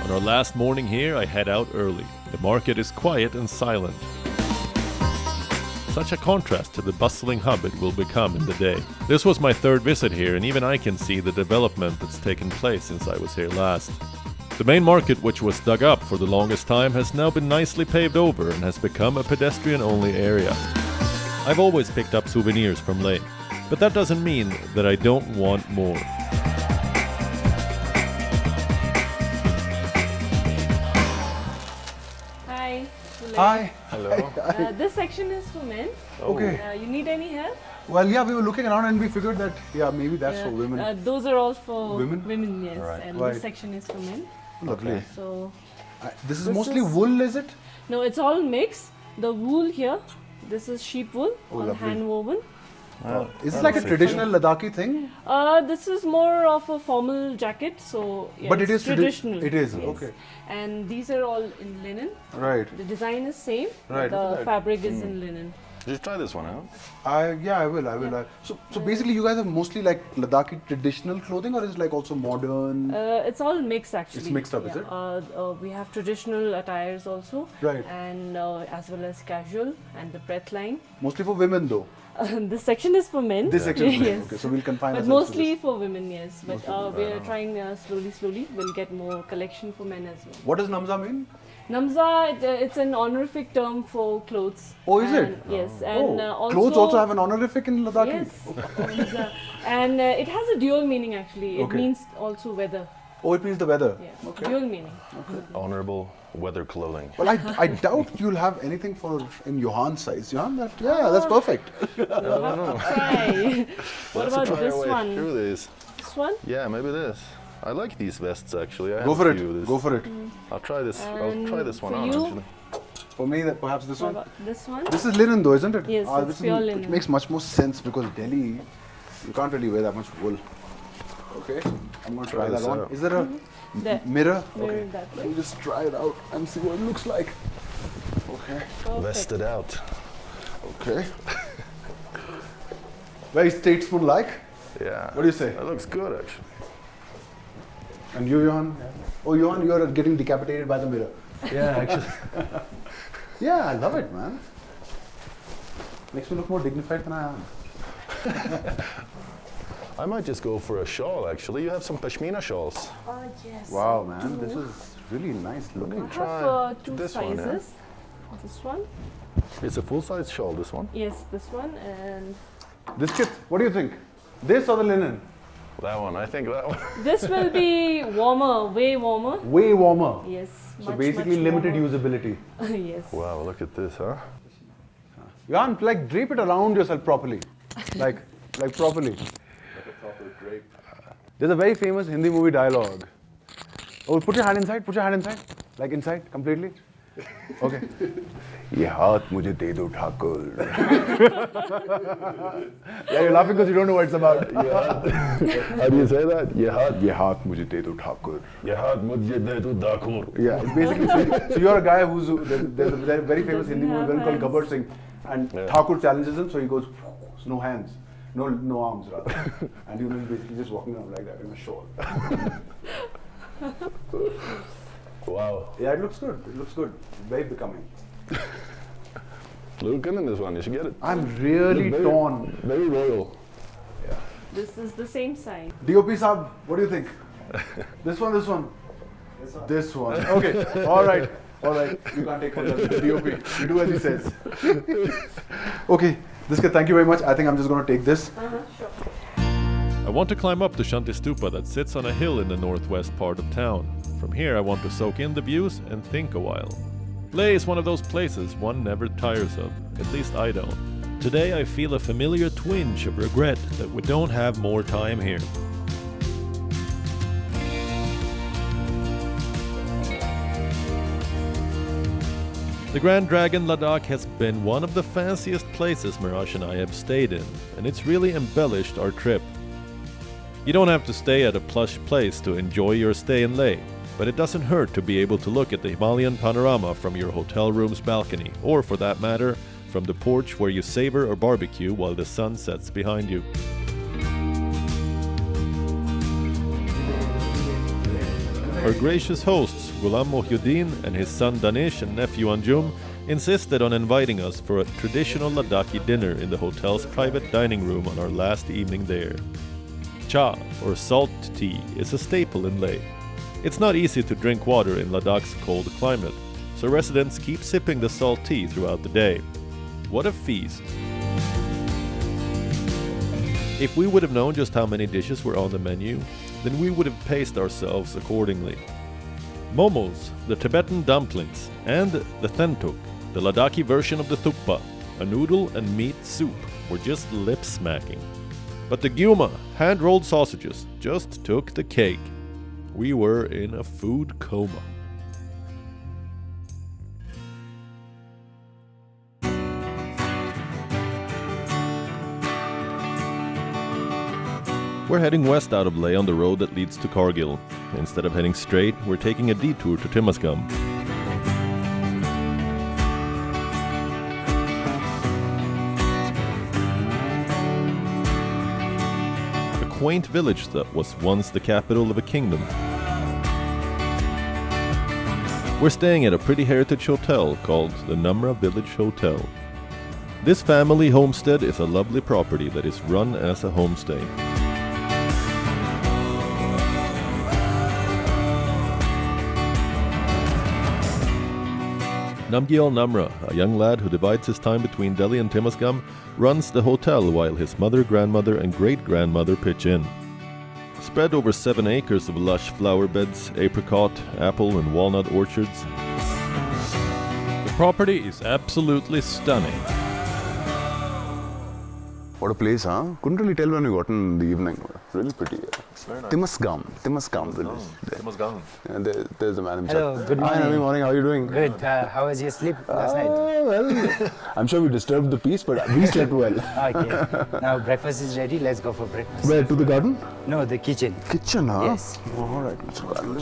On our last morning here, I head out early. The market is quiet and silent. Such a contrast to the bustling hub it will become in the day. This was my third visit here, and even I can see the development that's taken place since I was here last. The main market, which was dug up for the longest time, has now been nicely paved over and has become a pedestrian-only area. I've always picked up souvenirs from Leh, but that doesn't mean that I don't want more. Hi. Hello. This section is for men. Okay. You need any help? Well, yeah, we were looking around and we figured that, yeah, maybe that's for women. Those are all for Women? yes. Right. And Right. this section is for men. Lovely. So This is mostly wool, is it? no, it's all mixed. The wool here, this is sheep wool, all lovely. hand woven. Is it like a traditional Ladakhi thing? This is more of a formal jacket, so yeah, But it it's is traditional. It is, yes. okay. And these are all in linen. Right. The design is same. Right. The fabric is in linen. Did you try this one out? Yeah, I will. Yeah. So basically you guys have mostly like Ladakhi traditional clothing, or is it like also modern? It's all mixed actually. It's mixed up, is it? We have traditional attires also. Right. And as well as casual and the breath line. Mostly for women though. This section is for men. This section is for men. Yes. Okay, so we'll confine But ourselves to mostly this. for women, yes. But we are trying slowly. We'll get more collection for men as well. What does Namza mean? Namza, it's an honorific term for clothes. Oh, is it? And yes, and also clothes also have an honorific in Ladakhi? Yes, Namza. And it has a dual meaning actually. It Okay. means also weather. Oh, it means the weather. Yeah, Okay. dual meaning. Honorable weather clothing. Well, I doubt you'll have anything in Johan's size. Johan, that's perfect. Try. What about Try this our way one? through these. This one? Yeah, maybe this. I like these vests actually. I Go have for a it. few of these. Go for it. I'll try this. I'll And try this one for on you? actually. For me, perhaps this What one. about this one? This is linen though, isn't it? Yes, it's this pure It linen. makes much more sense because Delhi, you can't really wear that much wool. Okay, I'm going to try Try that this on. out. Is there a There. mirror? Mirror Okay, that let way. me just try it out and see what it looks like. Okay, Perfect. Vested out. okay. Very statesman-like. Yeah. What do you say? That looks good actually. And you, Johan? Oh, Johan, you are getting decapitated by the mirror. Yeah, actually. Yeah, I love it, man. Makes me look more dignified than I am. I might just go for a shawl actually. You have some pashmina shawls. Oh yes. Wow, man, this is really nice looking. I have two this sizes. one, yeah. This one. It's a full-size shawl, this one. Yes, this one and This kit, what do you think? This or the linen? That one, I think that one. this will be warmer, way warmer. Way warmer. Yes. So much, basically much limited warmer. usability. Yes. Wow, look at this, huh? Johan, like drape it around yourself properly. like properly. Like a proper drape. There's a very famous Hindi movie dialogue. Oh, put your hand inside. Like inside, completely. Okay. ये हाथ मुझे दे दो Thakur. Yeah, you're laughing because you don't know what it's about. How do you say that? ये हाथ मुझे दे दो Thakur. Yeah. Yeah, it's basically so you're a guy who's there's a very famous Hindi movie villain called Gabbar Singh, and Thakur challenges him, so he goes no hands, no arms rather, and he's basically just walking around like that in a shawl. Wow. Yeah, it looks good. It looks good. Very becoming. Look good in this one. You should get it. I'm really Very- torn. Very royal. This is the same size. DOP Saab, what do you think? This one. This one. Okay. All right. You can't take one. DOP. You do as he says. Okay. Diska, thank you very much. I think I'm just going to take this. Sure. I want to climb up to Shanti Stupa that sits on a hill in the northwest part of town. From here I want to soak in the views and think a while. Leh is one of those places one never tires of, at least I don't. Today I feel a familiar twinge of regret that we don't have more time here. The Grand Dragon Ladakh has been one of the fanciest places Meraj and I have stayed in, and it's really embellished our trip. You don't have to stay at a plush place to enjoy your stay in Leh, but it doesn't hurt to be able to look at the Himalayan panorama from your hotel room's balcony, or for that matter, from the porch where you savor a barbecue while the sun sets behind you. Our gracious hosts Ghulam Mohyuddin and his son Danish and nephew Anjum insisted on inviting us for a traditional Ladakhi dinner in the hotel's private dining room on our last evening there. Cha, or salt tea, is a staple in Leh. It's not easy to drink water in Ladakh's cold climate, so residents keep sipping the salt tea throughout the day. What a feast! If we would have known just how many dishes were on the menu, then we would have paced ourselves accordingly. Momos, the Tibetan dumplings, and the thentuk, the Ladakhi version of the thukpa, a noodle and meat soup, were just lip-smacking. But the gyuma, hand-rolled sausages, just took the cake. We were in a food coma. We're heading west out of Leh on the road that leads to Kargil. Instead of heading straight, we're taking a detour to Temisgam. A quaint village that was once the capital of a kingdom. We're staying at a pretty heritage hotel called the Namra Village Hotel. This family homestead is a lovely property that is run as a homestay. Namgyal Namra, a young lad who divides his time between Delhi and Temisgam, runs the hotel while his mother, grandmother and great-grandmother pitch in. Spread over 7 acres of lush flower beds, apricot, apple and walnut orchards, the property is absolutely stunning. What a place, huh? Couldn't really tell when we got in the evening. Really pretty. Yeah. It's very nice. Temisgam village. Temisgam. And there's the man himself. Hello, good Hi, morning. Good morning. How are you doing? Good. How was your sleep last night? Well, I'm sure we disturbed the peace, but we slept well. Okay. Now breakfast is ready. Let's go for breakfast. Where? To the garden? No, the kitchen. Kitchen, huh? Yes. Oh, all right.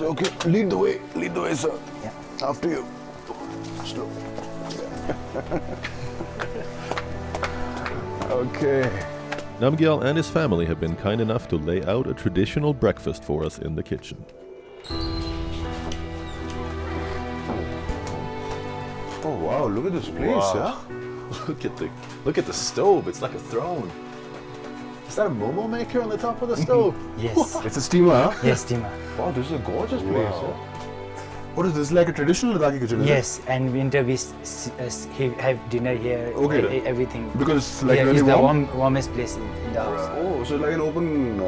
Okay, lead the way. Lead the way, sir. Yeah. After you. Slow. Okay. Namgyal and his family have been kind enough to lay out a traditional breakfast for us in the kitchen. Oh wow, look at this place, Wow. Look at the stove. It's like a throne. Is that a momo maker on the top of the stove? Yes. It's a steamer, huh? Yes, steamer. Wow, this is a gorgeous place. Wow. Huh? What is this? Like a traditional Ladakhi kitchen? Is Yes, and winter we have dinner here. Okay. Everything. it? Because it's like Here really is the warm. warmest place in the house. Oh, so like an open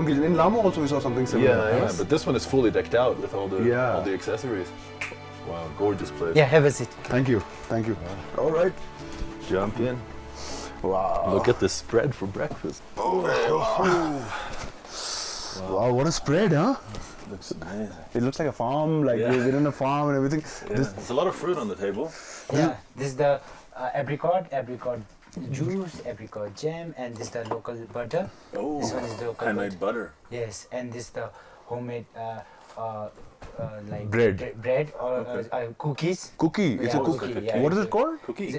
kitchen. In Lama also we saw something similar. Yeah, but this one is fully decked out with all the accessories. Wow, gorgeous place. Yeah, have a seat. Thank you. All right. Jump in. Wow. Look at this spread for breakfast. Wow, what a spread, huh? Looks amazing. It looks like a farm, like Yeah. we're in a farm and everything. There's a lot of fruit on the table. Yeah, this is the apricot juice, apricot jam, and this is the local butter. Oh, This one is the local handmade butter. Yes, and this is the homemade like Bread. or cookies. Cookie. It's a Yeah, cookie. cookie, yeah. What is it called? Cookie.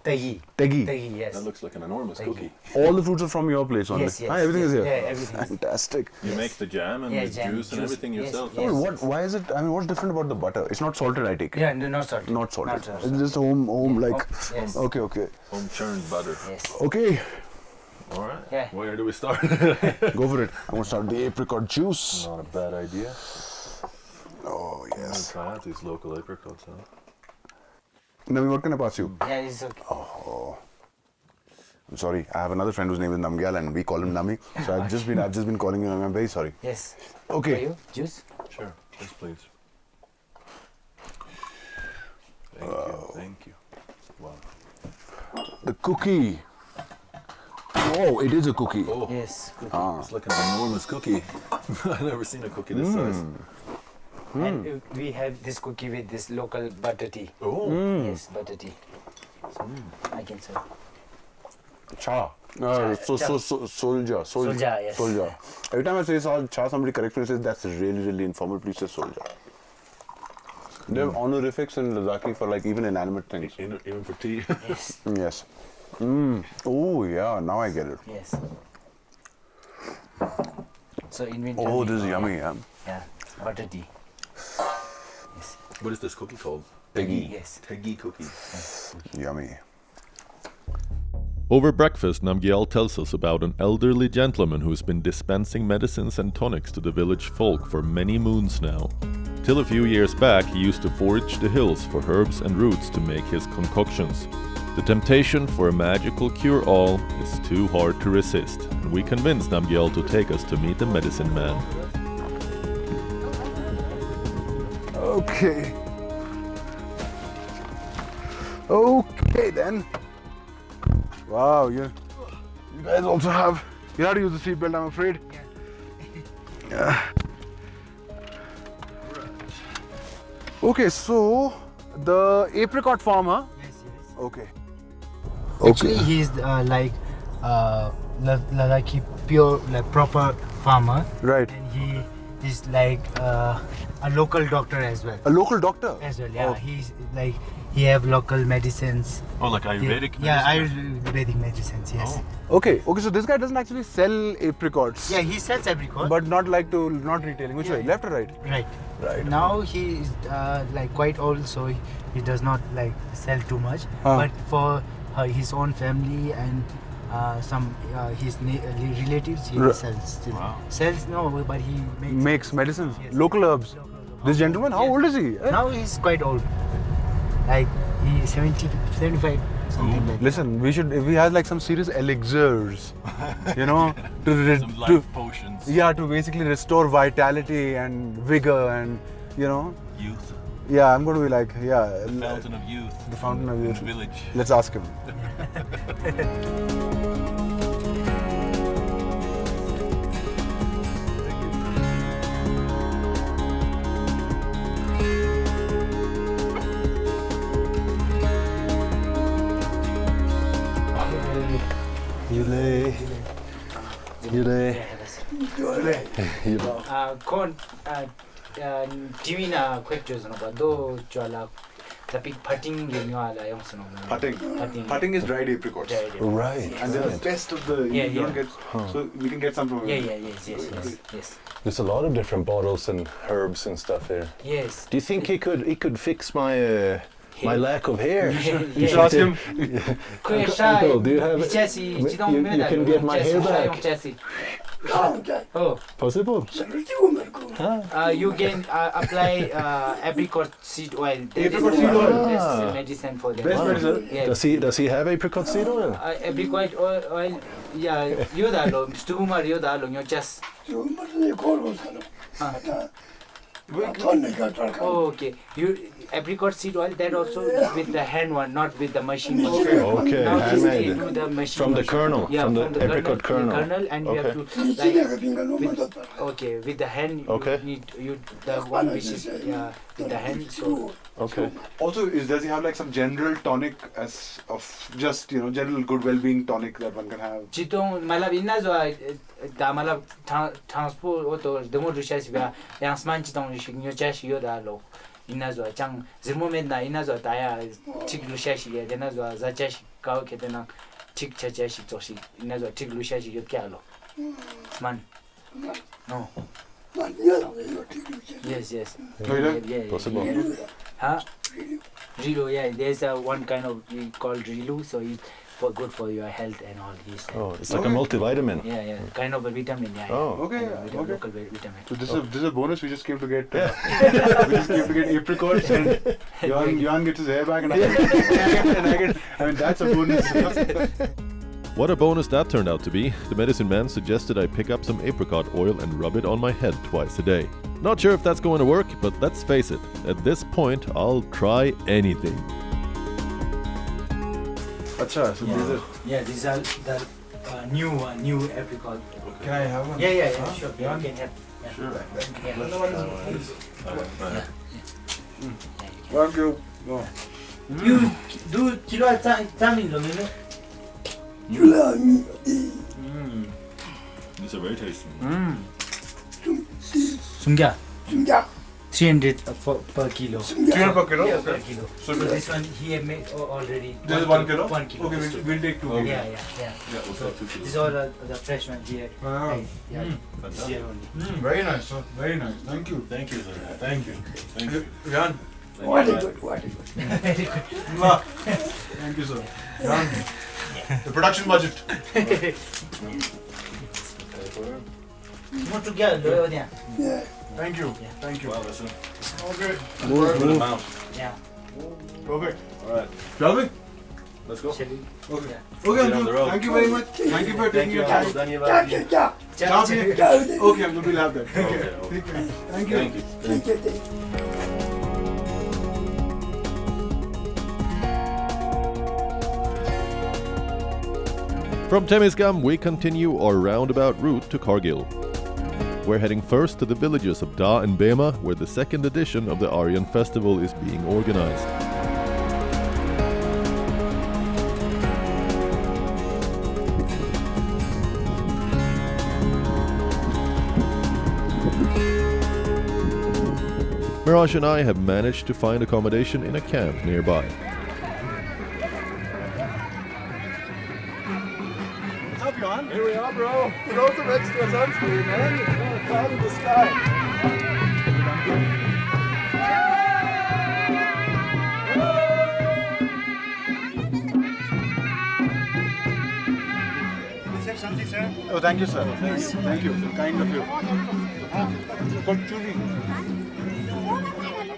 Tagi. Tegi. Yes. That looks like an enormous cookie. All the fruits are from your place only. Yes, yes. Ah, everything yes, is here. Yeah, everything. Fantastic. You Yes. make the jam and Yeah, the jam, juice and juice. everything Yes, yourself. yes. Why is it? I mean, what's different about the butter? It's not salted, I take. Yeah, no, not salted. Not salted. Not salted. It's just home like. Yes. Okay. Home churned butter. Yes. Okay, All right. Yeah. Where do we start? go for it. I'm gonna start the apricot juice. Not a bad idea. Oh I'm gonna yes. try out these local apricots. Huh? Nami, what can I pass you? Yeah, it's okay. I'm sorry. I have another friend whose name is Namgyal, and we call him Nami. So I've just been calling you Nami. I'm very sorry. Yes. Okay. For you, juice. Sure. Yes, please. Thank you. Wow. The cookie. Oh, it is a cookie. Oh, Yes. Good. it's like an enormous cookie. I've never seen a cookie this size. And we have this cookie with this local butter tea. Oh. Yes, butter tea. So I can serve. Cha. Soldier. Soldier, yes. Soldier. Every time I say cha, somebody corrects me and says that's really, really informal. Please say soldier. They have honorifics in Ladakhi for like even inanimate things. Even for tea. Yes. Yes. Oh yeah, now I get it. Yes. So in winter. Oh, we- this is yummy. Yeah. Yeah, butter tea. What is this cookie called? Yes. Tegi cookie. Yummy. Over breakfast, Namgyal tells us about an elderly gentleman who's been dispensing medicines and tonics to the village folk for many moons now. Till a few years back, he used to forage the hills for herbs and roots to make his concoctions. The temptation for a magical cure-all is too hard to resist, and we convince Namgyal to take us to meet the medicine man. Okay. Okay then. Wow, you guys also have. You have to use the seatbelt, I'm afraid. Yeah. Okay, so the apricot farmer. Yes, yes. Okay. Actually, he's like pure, like proper farmer. Right. And he is like a local doctor as well. A local doctor. As well, yeah. Oh. He's like he have local medicines. Oh, like Ayurvedic Yeah, Ayurvedic medicines. Yes. Okay. Okay. So this guy doesn't actually sell apricots. Yeah, he sells apricot. But not not retailing. Which way? Left or right? Right. Right. Now he is like quite old, so he does not like sell too much. Huh. But for his own family and some his relatives, he sells still. Wow. Sells no, but he Makes medicines. Yes. Local herbs. This gentleman, how Yes. old is he? Now he's quite old. Like he's 75, something like that. Listen, we should, if we had like some serious elixirs, you know, to potions. yeah, to basically restore vitality and vigor and, you know, Youth. yeah, I'm going to be like, yeah, of youth. the fountain of youth. Village. Let's ask him. Con Divina questions about do Jola the big putting in your Putting is dried apricots. Right. And they're the best of the, Yeah, you don't yeah. get, so we can get some from Yes. There's a lot of different bottles and herbs and stuff here. Yes. Do you think he could fix my my lack of hair? You should ask him. Uncle, do you have? Jesse, you can get my hair back. Jesse. Oh, Possible? you can apply apricot seed oil. Apricot seed oil? Best medicine for them. Best medicine? Yeah. Does he have apricot seed oil? Apricot oil, yeah, you dalo, stumar you dalo, you just. Oh, okay. You apricot seed oil that also with the hand one, not with the machine. Okay, Now this handmade. do the machine. From the kernel, Yeah, from the apricot kernel. And you have to like with the hand. Okay. You need the one which is with the hand. So Okay. Also, does he have like some general tonic as of just, you know, general good well-being tonic that one can have? Chitong malab inna zo da malab transport auto demo rushas ba yang sman chitong rishik nyo chash yo da lo inna zo chang zirmo med na inna zo daya tik rushashi ya dena zo za chash kaw ketena tik chachashi toshi inna zo tik rushashi yo kya lo sman no yes yeah Possible. Huh? Rilu, yeah, there's one kind of called Rilu, so it's good for your health and all this. Oh, it's like a multivitamin. Yeah, kind of a vitamin, yeah. Oh. Okay, Local vitamin. So this is a bonus. We just came to get apricots and Johan gets his hair back and I get. I mean, that's a bonus. What a bonus that turned out to be. The medicine man suggested I pick up some apricot oil and rub it on my head twice a day. Not sure if that's going to work, but let's face it, at this point, I'll try anything. Acha, so These are the new apricot. Can I have one? Yeah, sure. You can have. Sure. Thank you. No. You do kilo tamin lo mino. These are very tasty. Sungya. 300 per kilo. 300 per kilo? Yeah, Okay. per kilo. So So this one he have made already. This is 1 kilo? 1 kilo. Okay, we'll take 2 Yeah. Also These are the fresh one here. Yeah. This year only. Very nice, sir. Very nice. Thank you. Thank you, sir. Thank you. Johan, Very good, very good. Thank you, sir. Done. The production budget. More together, yeah. Yeah. Thank you. Thank you. Well, listen. Okay. Good amount. Yeah. Perfect. All right, Shall we? let's go. Okay. Get Okay, on the uncle. road. Thank you very much. Thank you for taking your time. Thank you, Jack. Ciao, dear. Go then. Okay, uncle. We'll have that. Take Okay, care. okay. Take care. Thank you. Thank you. Thank you. From Temisgam, we continue our roundabout route to Kargil. We're heading first to the villages of Dha and Bema, where the second edition of the Aryan Festival is being organized. Meraj and I have managed to find accommodation in a camp nearby. What's up, Johan? Here we are, bro. Put out some extra sunscreen, man. It's not a cloud in the sky. Oh, thank you, sir. Thank you. Kind of you.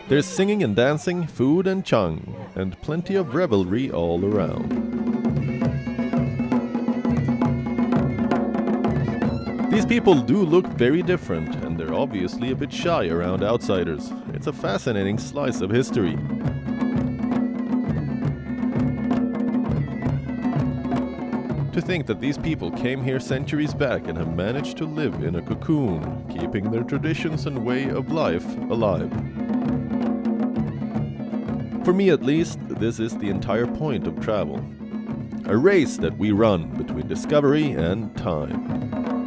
There's singing and dancing, food and chung, and plenty of revelry all around. These people do look very different, and they're obviously a bit shy around outsiders. It's a fascinating slice of history. To think that these people came here centuries back and have managed to live in a cocoon, keeping their traditions and way of life alive. For me at least, this is the entire point of travel. A race that we run between discovery and time.